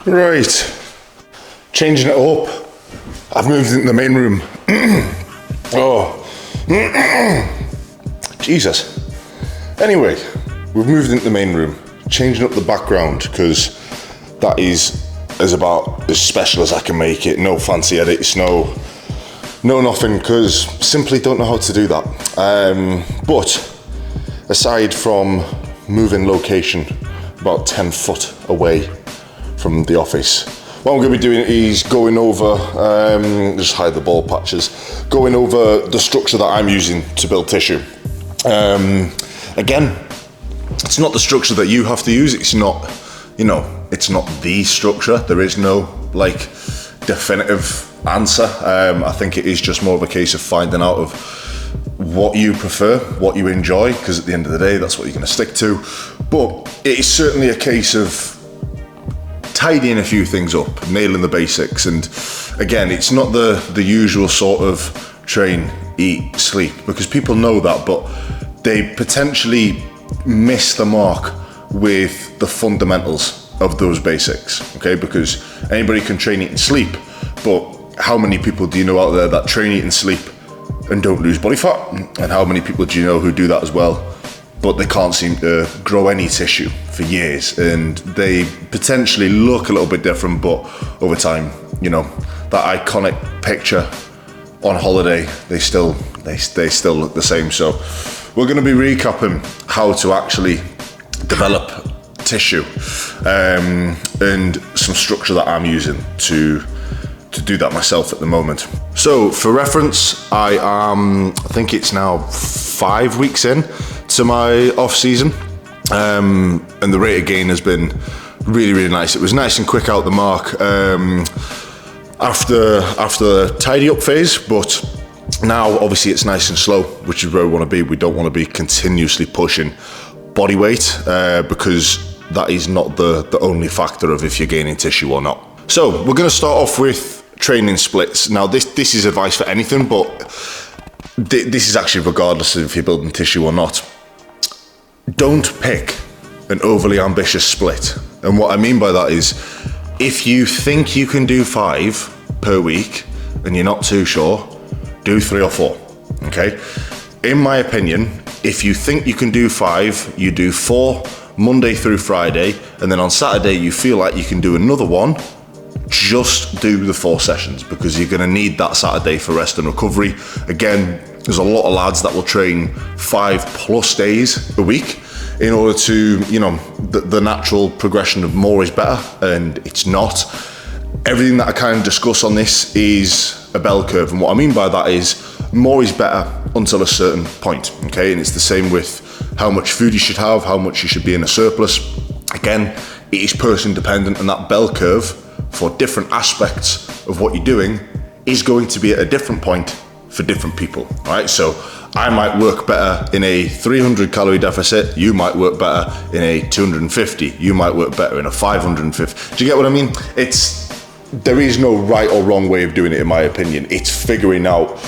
Right, changing it up. I've moved into the main room. Oh, Jesus. Anyway, we've moved into the main room, changing up the background because that is about as special as I can make it. No fancy edits, no nothing, because simply don't know how to do that. But aside from moving location about 10 foot away from the office, what I'm going to be doing is going over, just hide the ball patches, going over the structure that I'm using to build tissue. Again, it's not the structure that you have to use. It's not, it's not the structure. There is no definitive answer. I think it is just more of a case of finding out of what you prefer, what you enjoy, because at the end of the day, that's what you're going to stick to. But it is certainly a case of tidying a few things up, nailing the basics. And again, it's not the usual sort of train, eat, sleep, because people know that, but they potentially miss the mark with the fundamentals of those basics, okay? Because anybody can train, eat and sleep, but how many people do you know out there that train, eat and sleep and don't lose body fat? And how many people do you know who do that as well, but they can't seem to grow any tissue for years, and they potentially look a little bit different, but over time, that iconic picture on holiday, they still look the same. So we're going to be recapping how to actually develop tissue and some structure that I'm using to do that myself at the moment. So for reference, I think it's now 5 weeks in to my off season, and the rate of gain has been really, really nice. It was nice and quick out the mark after the tidy up phase, but now obviously it's nice and slow, which is where we want to be. We don't want to be continuously pushing body weight because that is not the only factor of if you're gaining tissue or not. So we're going to start off with training splits. Now this is advice for anything, but this is actually regardless of if you're building tissue or not. Don't pick an overly ambitious split. And what I mean by that is, if you think you can do 5 per week and you're not too sure, do 3 or 4, okay? In my opinion, if you think you can do 5, you do 4 Monday through Friday, and then on Saturday you feel like you can do another one, just do the 4 sessions, because you're gonna need that Saturday for rest and recovery. Again, there's a lot of lads that will train 5+ days a week in order to, the natural progression of more is better, and it's not. Everything that I kind of discuss on this is a bell curve, and what I mean by that is more is better until a certain point, okay? And it's the same with how much food you should have, how much you should be in a surplus. Again, it is person dependent, and that bell curve for different aspects of what you're doing is going to be at a different point for different people, all right? So I might work better in a 300 calorie deficit, you might work better in a 250, you might work better in a 550. Do you get what I mean? There is no right or wrong way of doing it, in my opinion. It's figuring out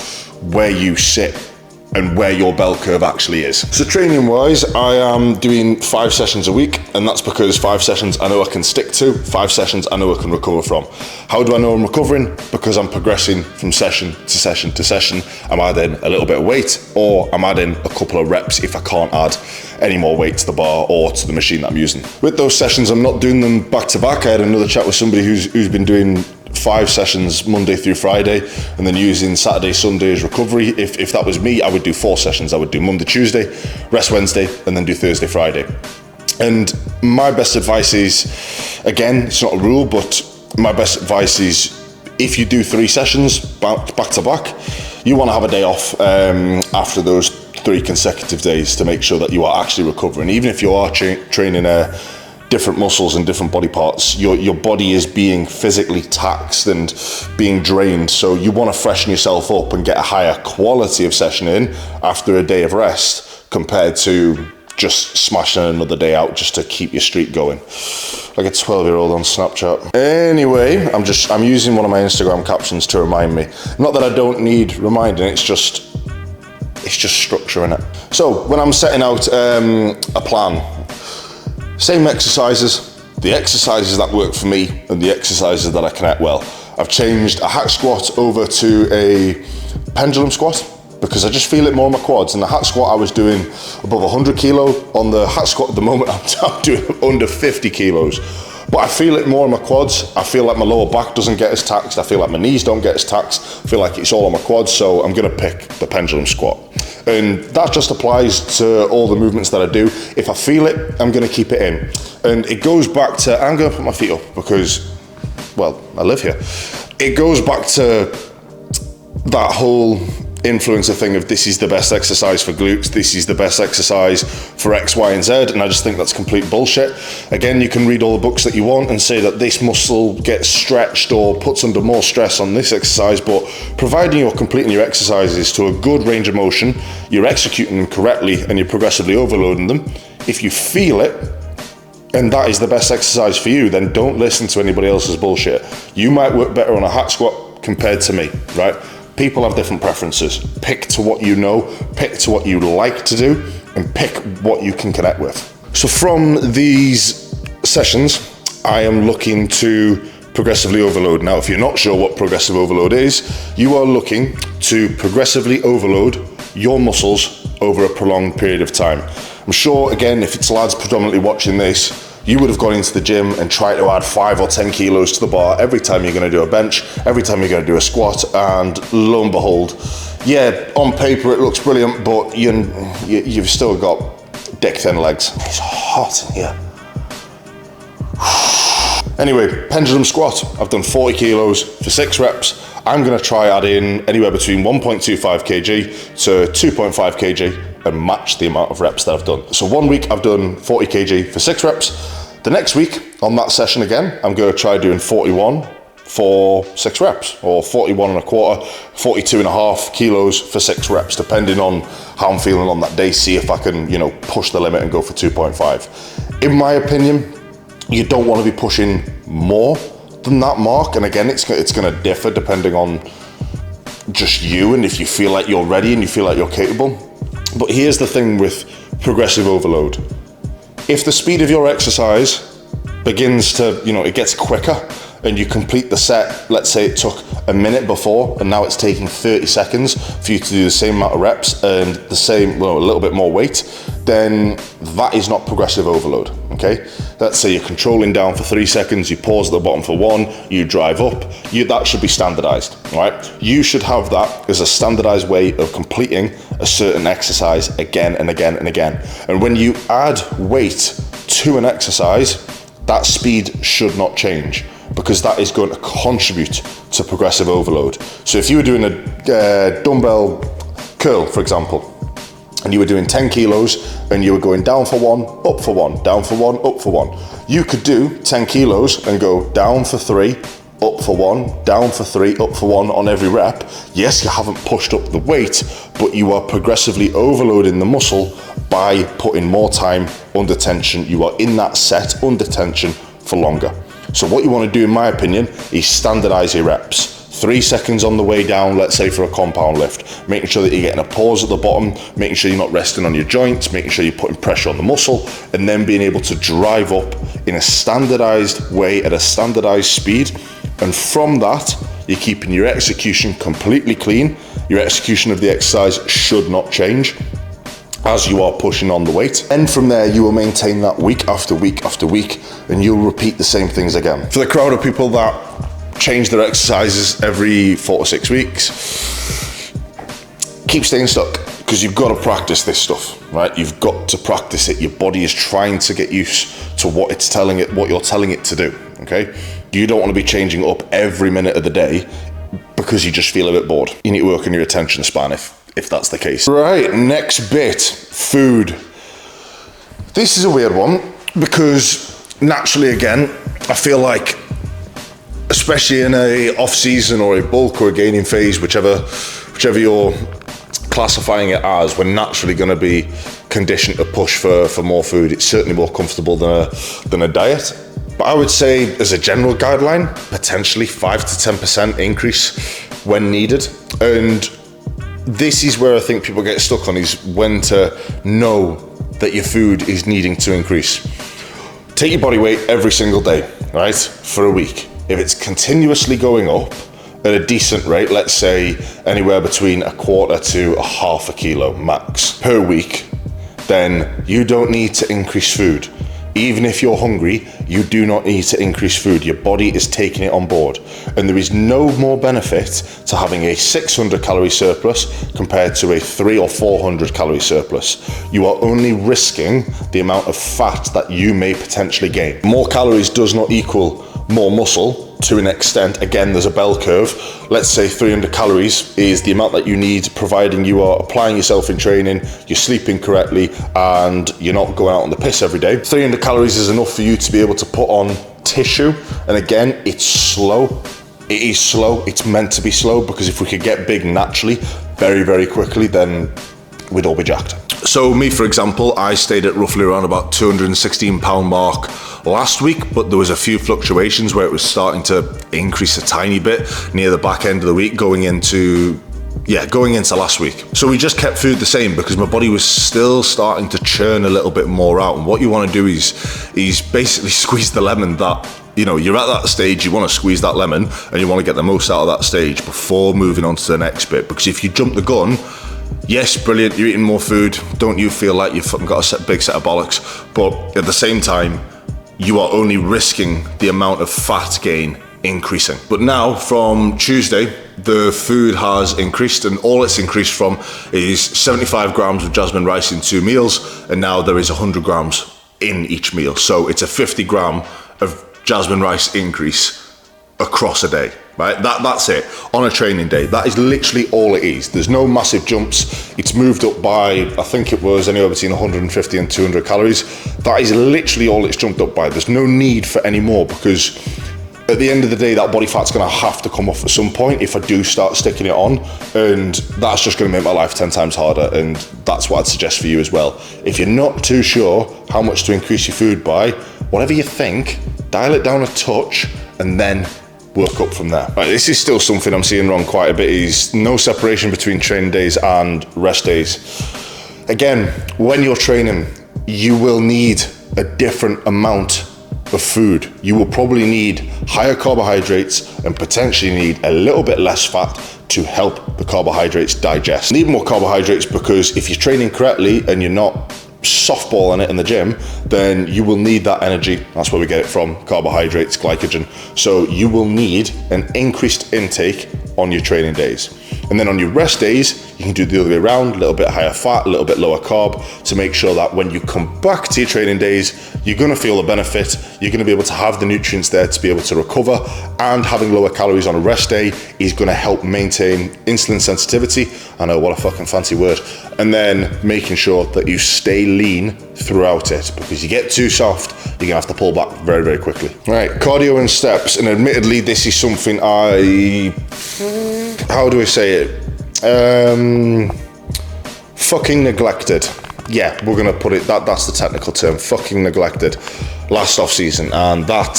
where you sit and where your bell curve actually is. So training wise, I am doing 5 sessions a week, and that's because 5 sessions I know I can stick to, 5 sessions I know I can recover from. How do I know I'm recovering? Because I'm progressing from session to session to session. I'm adding a little bit of weight, or I'm adding a couple of reps if I can't add any more weight to the bar or to the machine that I'm using. With those sessions, I'm not doing them back to back. I had another chat with somebody who's been doing 5 sessions Monday through Friday and then using Saturday, Sunday as recovery. If that was me, I would do 4 sessions. I would do Monday, Tuesday, rest Wednesday, and then do Thursday, Friday. And my best advice is, again, it's not a rule, but my best advice is, if you do 3 sessions back to back, you want to have a day off after those 3 consecutive days to make sure that you are actually recovering. Even if you are training different muscles and different body parts, your body is being physically taxed and being drained. So you want to freshen yourself up and get a higher quality of session in after a day of rest compared to just smashing another day out just to keep your streak going. Like a 12-year-old on Snapchat. Anyway, I'm using one of my Instagram captions to remind me. Not that I don't need reminding, it's just structure in it. So when I'm setting out a plan, same exercises, the exercises that work for me and the exercises that I connect well. I've changed a hack squat over to a pendulum squat because I just feel it more on my quads. In the hack squat, I was doing above 100 kilo. On the hack squat at the moment, I'm doing under 50 kilos. But I feel it more on my quads. I feel like my lower back doesn't get as taxed. I feel like my knees don't get as taxed. I feel like it's all on my quads, so I'm gonna pick the pendulum squat. And that just applies to all the movements that I do. If I feel it, I'm gonna keep it in. And it goes back to, I'm gonna put my feet up because, well, I live here. It goes back to that whole influencer thing of this is the best exercise for glutes, this is the best exercise for X, Y, and Z, and I just think that's complete bullshit. Again, you can read all the books that you want and say that this muscle gets stretched or puts under more stress on this exercise, but providing you're completing your exercises to a good range of motion, you're executing them correctly, and you're progressively overloading them, if you feel it, and that is the best exercise for you, then don't listen to anybody else's bullshit. You might work better on a hack squat compared to me, right? People have different preferences. Pick to what you know, pick to what you like to do, and pick what you can connect with. So from these sessions, I am looking to progressively overload. Now, if you're not sure what progressive overload is, you are looking to progressively overload your muscles over a prolonged period of time. I'm sure, again, if it's lads predominantly watching this, you would have gone into the gym and tried to add 5 or 10 kilos to the bar every time you're gonna do a bench, every time you're gonna do a squat, and lo and behold, yeah, on paper it looks brilliant, but you've still got dick thin legs. It's hot in here. Anyway, pendulum squat. I've done 40 kilos for 6 reps. I'm gonna try adding anywhere between 1.25 kg to 2.5 kg and match the amount of reps that I've done. So 1 week I've done 40 kg for 6 reps. The next week on that session again, I'm gonna try doing 41 for 6 reps, or 41 and a quarter, 42 and a half kilos for 6 reps, depending on how I'm feeling on that day, see if I can, push the limit and go for 2.5. In my opinion, you don't want to be pushing more than that mark. And again, it's going to differ depending on just you and if you feel like you're ready and you feel like you're capable. But here's the thing with progressive overload. If the speed of your exercise begins to, it gets quicker and you complete the set, let's say it took a minute before and now it's taking 30 seconds for you to do the same amount of reps and the same, a little bit more weight, then that is not progressive overload, okay? Let's say you're controlling down for 3 seconds, you pause at the bottom for 1, you drive up, that should be standardized, right? You should have that as a standardized way of completing a certain exercise again and again and again. And when you add weight to an exercise, that speed should not change, because that is going to contribute to progressive overload. So if you were doing a dumbbell curl, for example, and you were doing 10 kilos and you were going down for 1, up for 1, down for 1, up for 1, you could do 10 kilos and go down for 3, up for 1, down for 3, up for 1 on every rep. Yes, you haven't pushed up the weight, but you are progressively overloading the muscle by putting more time under tension. You are in that set under tension for longer. So what you want to do, in my opinion, is standardize your reps. 3 seconds on the way down, let's say for a compound lift, making sure that you're getting a pause at the bottom, making sure you're not resting on your joints, making sure you're putting pressure on the muscle, and then being able to drive up in a standardized way at a standardized speed. And from that, you're keeping your execution completely clean. Your execution of the exercise should not change as you are pushing on the weight. And from there, you will maintain that week after week after week, and you'll repeat the same things again. For the crowd of people that change their exercises every 4 to 6 weeks, keep staying stuck, because you've got to practice this stuff, right? You've got to practice it. Your body is trying to get used to what you're telling it to do, okay? You don't want to be changing up every minute of the day because you just feel a bit bored. You need to work on your attention span if that's the case. Right, next bit, food. This is a weird one because naturally, again, I feel like, especially in a off season or a bulk or a gaining phase, whichever you're classifying it as, we're naturally going to be conditioned to push for more food. It's certainly more comfortable than a diet. But I would say, as a general guideline, potentially 5 to 10% increase when needed. And this is where I think people get stuck on, is when to know that your food is needing to increase. take your body weight every single day, right, for a week. If it's continuously going up at a decent rate, let's say anywhere between a quarter to a half a kilo max per week, then you don't need to increase food. Even if you're hungry, you do not need to increase food. Your body is taking it on board. And there is no more benefit to having a 600 calorie surplus compared to a 300 or 400 calorie surplus. You are only risking the amount of fat that you may potentially gain. More calories does not equal more muscle to an extent. Again, there's a bell curve. Let's say 300 calories is the amount that you need, providing you are applying yourself in training, you're sleeping correctly, and you're not going out on the piss every day. 300 calories is enough for you to be able to put on tissue. And again, it's slow. It is slow. It's meant to be slow, because if we could get big naturally, very, very quickly, then we'd all be jacked. So me, for example, I stayed at roughly around about 216 pound mark last week, but there was a few fluctuations where it was starting to increase a tiny bit near the back end of the week going into last week. So we just kept food the same because my body was still starting to churn a little bit more out. And what you want to do is basically squeeze the lemon that, you know, you're at that stage, you want to squeeze that lemon and you want to get the most out of that stage before moving on to the next bit. Because if you jump the gun, yes, brilliant, you're eating more food, don't you feel like you've fucking got a big set of bollocks, but at the same time, you are only risking the amount of fat gain increasing. But now, from Tuesday, the food has increased, and all it's increased from is 75 grams of jasmine rice in 2 meals, and now there is 100 grams in each meal. So it's a 50 gram of jasmine rice increase across a day, right? That's it on a training day. That is literally all it is. There's no massive jumps. It's moved up by, I think it was anywhere between 150 and 200 calories. That is literally all it's jumped up by. There's no need for any more, because at the end of the day, that body fat's gonna have to come off at some point if I do start sticking it on, and that's just gonna make my life 10 times harder. And that's what I'd suggest for you as well. If you're not too sure how much to increase your food by, whatever you think, dial it down a touch and then work up from there. Right, this is still something I'm seeing wrong quite a bit, is no separation between training days and rest days. Again, when you're training, you will need a different amount of food. You will probably need higher carbohydrates and potentially need a little bit less fat to help the carbohydrates digest. Need more carbohydrates because if you're training correctly and you're not softballing it in the gym, then you will need that energy. That's where we get it from, carbohydrates, glycogen. So you will need an increased intake on your training days. And then on your rest days, you can do the other way around, a little bit higher fat, a little bit lower carb, to make sure that when you come back to your training days, you're gonna feel the benefit, you're gonna be able to have the nutrients there to be able to recover, and having lower calories on a rest day is gonna help maintain insulin sensitivity. I know, what a fucking fancy word. And then making sure that you stay lean throughout it, because you get too soft, you're gonna have to pull back very, very quickly. Right, cardio and steps, and admittedly, this is something how do I say it? Fucking neglected. Yeah, we're gonna put it, that's the technical term, fucking neglected last off season, and that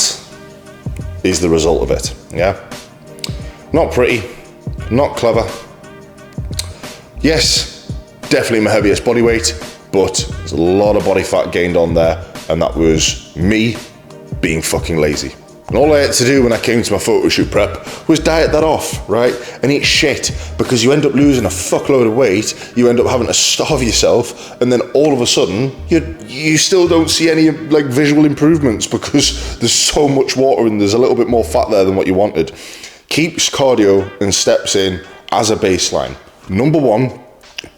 is the result of it, yeah? Not pretty, not clever. Yes, definitely my heaviest body weight, but there's a lot of body fat gained on there, and that was me being fucking lazy. And all I had to do when I came to my photo shoot prep was diet that off, right? And eat shit, because you end up losing a fuckload of weight, you end up having to starve yourself, and then all of a sudden, you still don't see any like visual improvements because there's so much water and there's a little bit more fat there than what you wanted. Keep cardio and steps in as a baseline. Number one,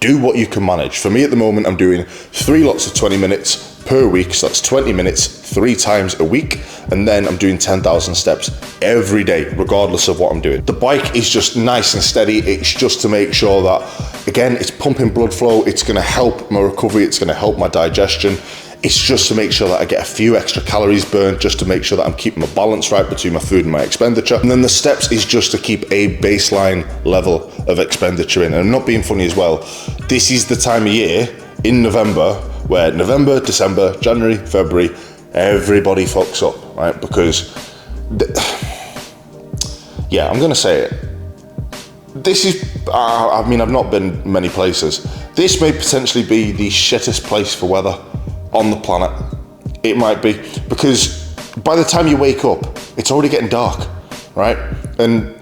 do what you can manage. For me at the moment, I'm doing 3 lots of 20 minutes per week, so that's 20 minutes 3 times a week, and then I'm doing 10,000 steps every day, regardless of what I'm doing. The bike is just nice and steady. It's just to make sure that, again, it's pumping blood flow, it's gonna help my recovery, it's gonna help my digestion. It's just to make sure that I get a few extra calories burned, just to make sure that I'm keeping my balance right between my food and my expenditure. And then the steps is just to keep a baseline level of expenditure in. And I'm not being funny as well. This is the time of year in November where November, December, January, February, everybody fucks up, right? Because, yeah, I'm gonna say it. This is, I mean, I've not been many places. This may potentially be the shittest place for weather on the planet. It might be, because because by the time you wake up, it's already getting dark, right? And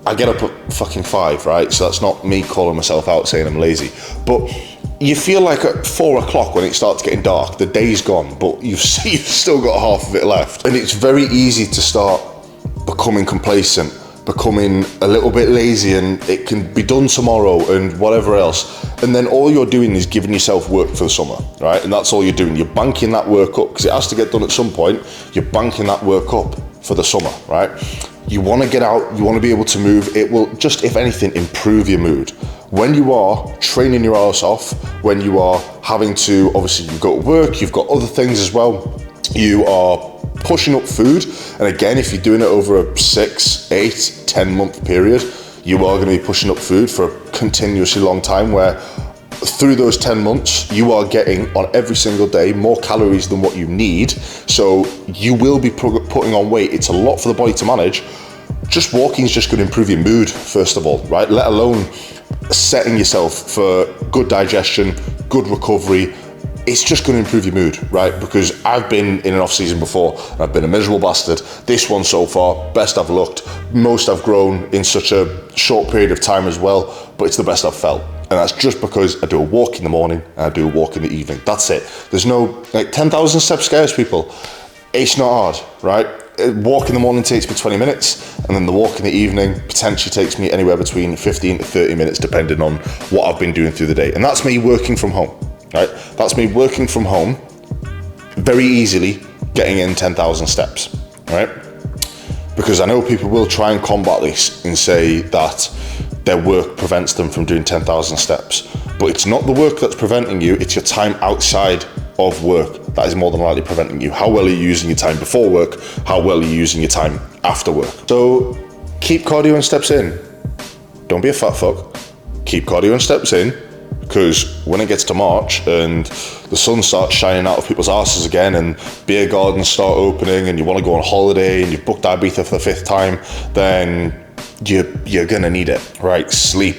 I get up at fucking 5, right? So that's not me calling myself out saying I'm lazy, but you feel like at 4 o'clock when it starts getting dark, the day's gone, but you've still got half of it left. And it's very easy to start becoming complacent, becoming a little bit lazy, and it can be done tomorrow and whatever else. And then all you're doing is giving yourself work for the summer, right? And that's all you're doing. You're banking that work up because it has to get done at some point. You're banking that work up for the summer, right? You want to get out, you want to be able to move. It will just, if anything, improve your mood. When you are training your ass off, when you are having to, obviously you go to work, you've got other things as well, you are pushing up food. And again, if you're doing it over a 6, 8, 10 month period, you are going to be pushing up food for a continuously long time, where through those 10 months, you are getting on every single day more calories than what you need. So you will be putting on weight. It's a lot for the body to manage. Just walking is just going to improve your mood, first of all, right? Let alone setting yourself for good digestion, good recovery. It's just going to improve your mood, right? Because I've been in an off season before and I've been a miserable bastard. This one so far, best I've looked, most I've grown in such a short period of time as well, but it's the best I've felt. And that's just because I do a walk in the morning and I do a walk in the evening. That's it. There's no, 10,000 steps scares people. It's not hard, right? A walk in the morning takes me 20 minutes, and then the walk in the evening potentially takes me anywhere between 15 to 30 minutes, depending on what I've been doing through the day. And that's me working from home, right? That's me working from home, very easily getting in 10,000 steps, right? Because I know people will try and combat this and say that their work prevents them from doing 10,000 steps. But it's not the work that's preventing you, it's your time outside of work that is more than likely preventing you. How well are you using your time before work? How well are you using your time after work? So keep cardio and steps in. Don't be a fat fuck. Keep cardio and steps in, because when it gets to March and the sun starts shining out of people's asses again and beer gardens start opening and you want to go on holiday and you've booked Ibiza for the 5th time, then you're gonna need it, right? Sleep.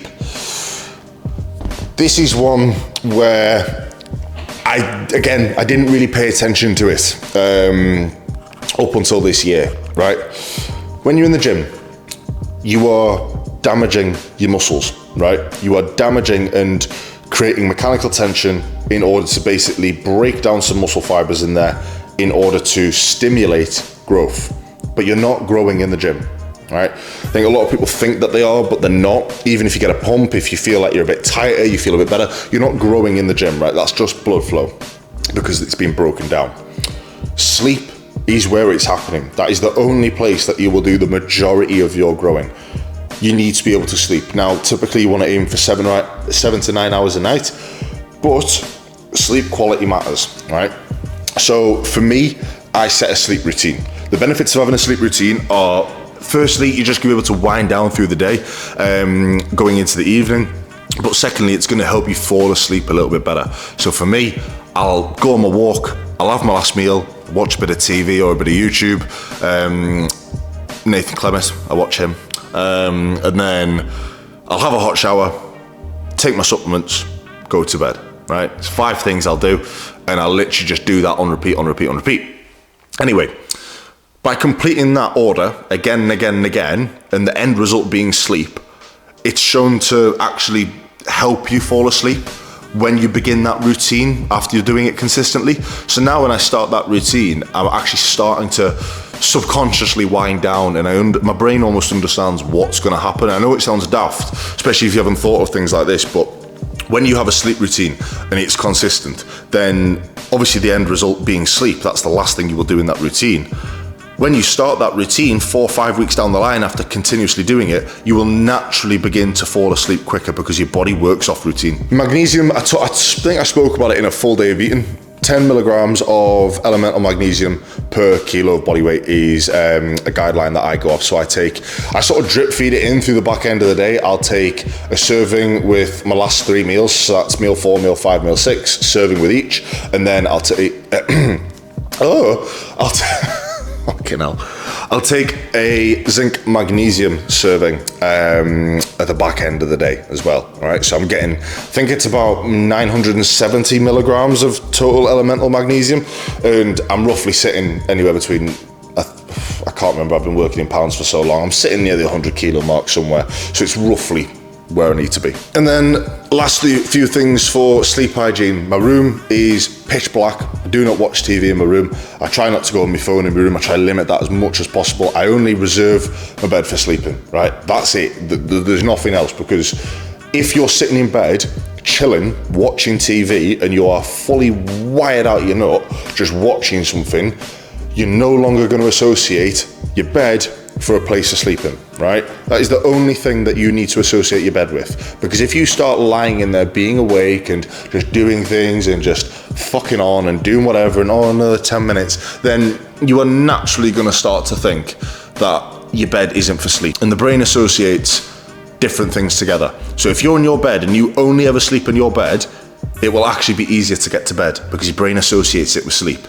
This is one where I didn't really pay attention to it up until this year, right? When you're in the gym, you are damaging your muscles, right? You are damaging and creating mechanical tension in order to basically break down some muscle fibers in there in order to stimulate growth. But you're not growing in the gym, right? I think a lot of people think that they are, but they're not. Even if you get a pump, if you feel like you're a bit tighter, you feel a bit better, you're not growing in the gym, right? That's just blood flow because it's been broken down. Sleep is where it's happening. That is the only place that you will do the majority of your growing. You need to be able to sleep. Now, typically you want to aim for 7 to 9 hours a night, but sleep quality matters, right? So for me, I set a sleep routine. The benefits of having a sleep routine are, firstly, you're just going to be able to wind down through the day, going into the evening. But secondly, it's going to help you fall asleep a little bit better. So for me, I'll go on my walk, I'll have my last meal, watch a bit of TV or a bit of YouTube. Nathan Clements, I watch him. And then I'll have a hot shower, take my supplements, go to bed, right? It's 5 things I'll do, and I'll literally just do that on repeat, on repeat, on repeat. Anyway, by completing that order again and again and again, and the end result being sleep, it's shown to actually help you fall asleep when you begin that routine after you're doing it consistently. So now when I start that routine, I'm actually starting to subconsciously wind down, and my brain almost understands what's going to happen. I know it sounds daft, especially if you haven't thought of things like this, but when you have a sleep routine and it's consistent, then obviously the end result being sleep, that's the last thing you will do in that routine. When you start that routine 4 or 5 weeks down the line after continuously doing it, you will naturally begin to fall asleep quicker because your body works off routine. Magnesium, I think I spoke about it in a full day of eating. 10 milligrams of elemental magnesium per kilo of body weight is a guideline that I go off. So I sort of drip feed it in through the back end of the day. I'll take a serving with my last 3 meals. So that's meal 4, meal 5, meal 6, serving with each. And then I'll take, fucking hell. I'll take a zinc magnesium serving at the back end of the day as well. All right, so I'm getting, I think it's about 970 milligrams of total elemental magnesium, and I'm roughly sitting anywhere between, I can't remember, I've been working in pounds for so long, I'm sitting near the 100 kilo mark somewhere, so it's roughly where I need to be. And then lastly, a few things for sleep hygiene. My room is pitch black. I do not watch TV in my room. I try not to go on my phone in my room. I try to limit that as much as possible. I only reserve my bed for sleeping, right? That's it. There's nothing else, because if you're sitting in bed chilling, watching TV, and you are fully wired out your nut just watching something, you're no longer going to associate your bed for a place to sleep in, right? That is the only thing that you need to associate your bed with. Because if you start lying in there, being awake and just doing things and just fucking on and doing whatever, and another 10 minutes, then you are naturally going to start to think that your bed isn't for sleep. And the brain associates different things together. So if you're in your bed and you only ever sleep in your bed, it will actually be easier to get to bed because your brain associates it with sleep.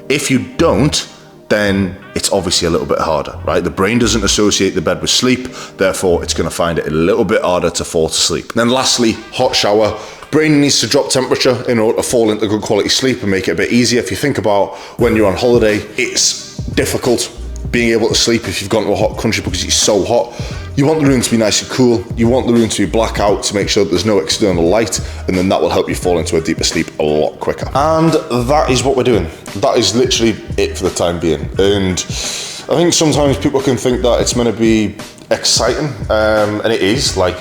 If you don't, then it's obviously a little bit harder, right? The brain doesn't associate the bed with sleep, therefore it's going to find it a little bit harder to fall to sleep. And then lastly, hot shower. Brain needs to drop temperature in order to fall into good quality sleep and make it a bit easier. If you think about when you're on holiday, it's difficult being able to sleep if you've gone to a hot country because it's so hot. You want the room to be nice and cool. You want the room to be blackout to make sure that there's no external light, and then that will help you fall into a deeper sleep a lot quicker. And that is what we're doing. That is literally it for the time being. And I think sometimes people can think that it's meant to be exciting, and it is. Like,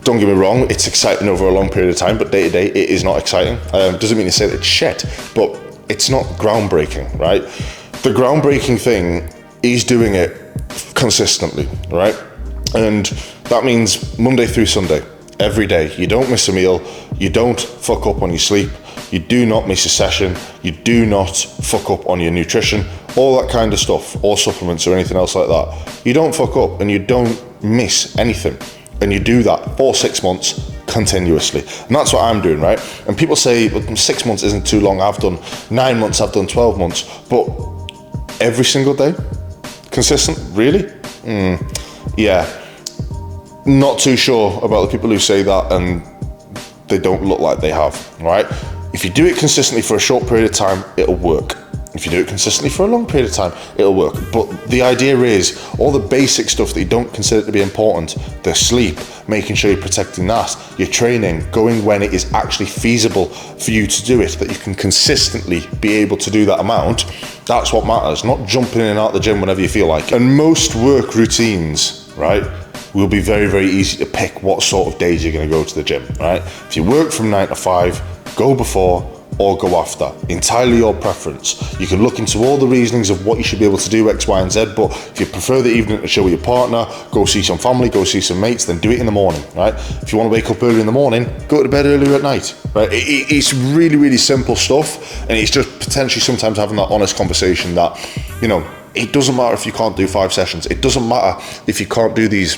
don't get me wrong, it's exciting over a long period of time, but day to day, it is not exciting. Doesn't mean to say that it's shit, but it's not groundbreaking, right? The groundbreaking thing is doing it consistently, right? And that means Monday through Sunday, every day. You don't miss a meal, you don't fuck up on your sleep, you do not miss a session, you do not fuck up on your nutrition, all that kind of stuff, or supplements or anything else like that. You don't fuck up and you don't miss anything. And you do that for 6 months continuously. And that's what I'm doing, right? And people say, well, 6 months isn't too long. I've done 9 months, I've done 12 months. But every single day? Consistent? Really? Yeah. Not too sure about the people who say that and they don't look like they have, right? If you do it consistently for a short period of time, it'll work. If you do it consistently for a long period of time, it'll work. But the idea is all the basic stuff that you don't consider to be important, the sleep, making sure you're protecting that, your training, going when it is actually feasible for you to do it, that you can consistently be able to do that amount, that's what matters, not jumping in and out the gym whenever you feel like it. And most work routines, right, will be very, very easy to pick what sort of days you're gonna go to the gym, right? If you work from 9 to 5, go before or go after, entirely your preference. You can look into all the reasonings of what you should be able to do X, Y, and Z, but if you prefer the evening to chill with your partner, go see some family, go see some mates, then do it in the morning, right? If you want to wake up early in the morning, go to bed earlier at night, right? It's really, really simple stuff, and it's just potentially sometimes having that honest conversation that, you know, it doesn't matter if you can't do 5 sessions. It doesn't matter if you can't do these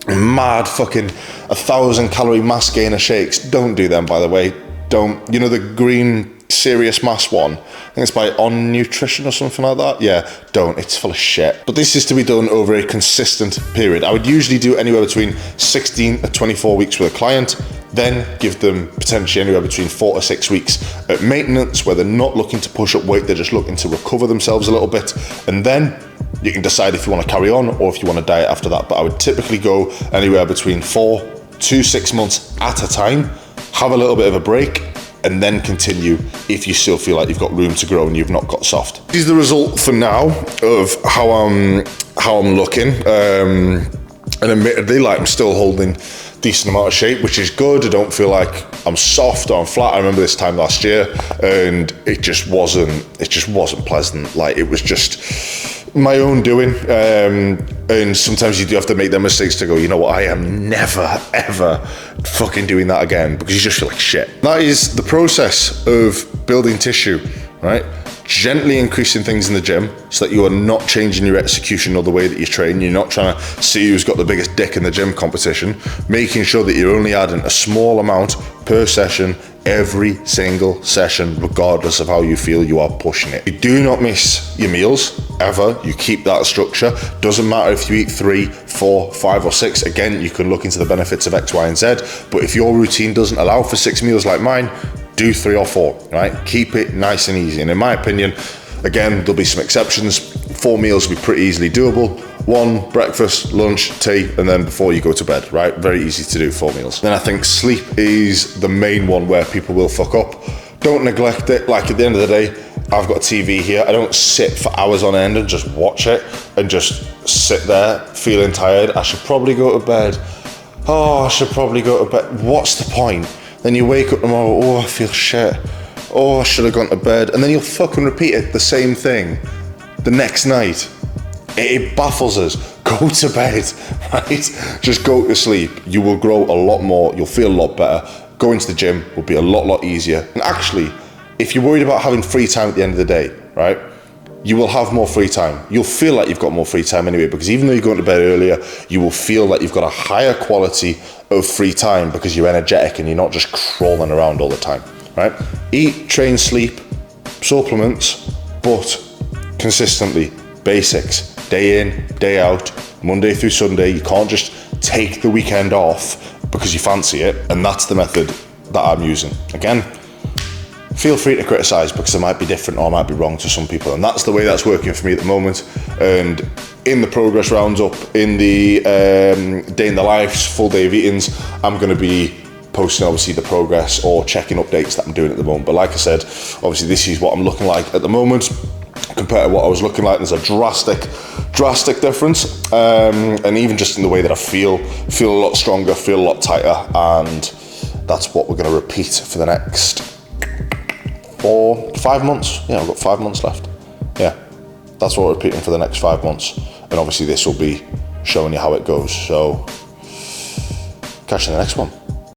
mad fucking 1,000 calorie mass gainer shakes. Don't do them, by the way. Don't, you know, the green serious mass one, I think it's by On Nutrition or something like that. Yeah, don't, it's full of shit. But this is to be done over a consistent period. I would usually do anywhere between 16 to 24 weeks with a client, then give them potentially anywhere between 4 to 6 weeks at maintenance where they're not looking to push up weight, they're just looking to recover themselves a little bit. And then you can decide if you want to carry on or if you want to diet after that. But I would typically go anywhere between 4 to 6 months at a time, have a little bit of a break, and then continue if you still feel like you've got room to grow and you've not got soft. This is the result for now of how I'm looking. And admittedly, like, I'm still holding decent amount of shape, which is good. I don't feel like I'm soft or I'm flat. I remember this time last year and it just wasn't pleasant. Like, it was just my own doing, and sometimes you do have to make them mistakes to go, you know what, I am never ever fucking doing that again, because you just feel like shit. That is the process of building tissue, right? Gently increasing things in the gym so that you are not changing your execution or the way that you train. You're not trying to see who's got the biggest dick in the gym competition, making sure that you're only adding a small amount per session every single session, regardless of how you feel, you are pushing it. You do not miss your meals ever. You keep that structure. Doesn't matter if you eat 3, 4, 5 or 6. Again, you can look into the benefits of X, Y and Z, but if your routine doesn't allow for 6 meals like mine, do 3 or 4, right? Keep it nice and easy. And in my opinion, again, there'll be some exceptions. 4 meals will be pretty easily doable. 1, breakfast, lunch, tea, and then before you go to bed, right? Very easy to do, 4 meals. Then I think sleep is the main one where people will fuck up. Don't neglect it. Like at the end of the day, I've got a TV here. I don't sit for hours on end and just watch it and just sit there feeling tired. I should probably go to bed. Oh, I should probably go to bed. What's the point? Then you wake up tomorrow, oh, I feel shit. Oh, I should have gone to bed. And then you'll fucking repeat it, the same thing, the next night. It baffles us. Go to bed, right? Just go to sleep. You will grow a lot more. You'll feel a lot better. Going to the gym will be a lot easier. And actually, if you're worried about having free time at the end of the day, right? You will have more free time. You'll feel like you've got more free time anyway, because even though you're going to bed earlier, you will feel like you've got a higher quality of free time because you're energetic and you're not just crawling around all the time, right? Eat, train, sleep, supplements, but consistently, basics. Day in, day out, Monday through Sunday. You can't just take the weekend off because you fancy it. And that's the method that I'm using. Again, feel free to criticize because it might be different or I might be wrong to some people. And that's the way that's working for me at the moment. And in the progress roundup, in the day in the lives, full day of eatings, I'm going to be posting obviously the progress or checking updates that I'm doing at the moment. But like I said, obviously this is what I'm looking like at the moment compared to what I was looking like. There's a drastic difference, and even just in the way that I feel a lot stronger, feel a lot tighter, and that's what we're going to repeat for the next 5 months. Yeah, I've got 5 months left. Yeah, that's what we're repeating for the next 5 months, and obviously this will be showing you how it goes. So catch you in the next one.